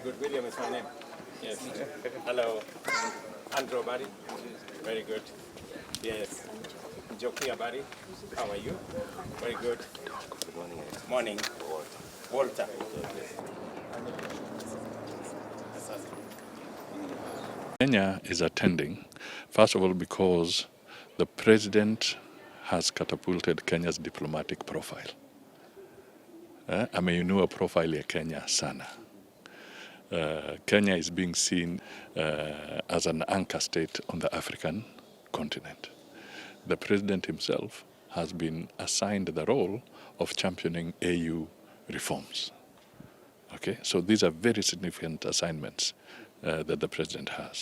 good. William is my name. Yes. Hello. Andrew Barry. Very good. Yes. Jokia Barry. How are you? Very good. Good morning. Morning. Walter. Kenya is attending, first of all, because the president has catapulted Kenya's diplomatic profile. Ameinua profile ya Kenya sana. Kenya is being seen as an anchor state on the African continent. The president himself has been assigned the role of championing AU reforms. Okay, so these are very significant assignments that the president has.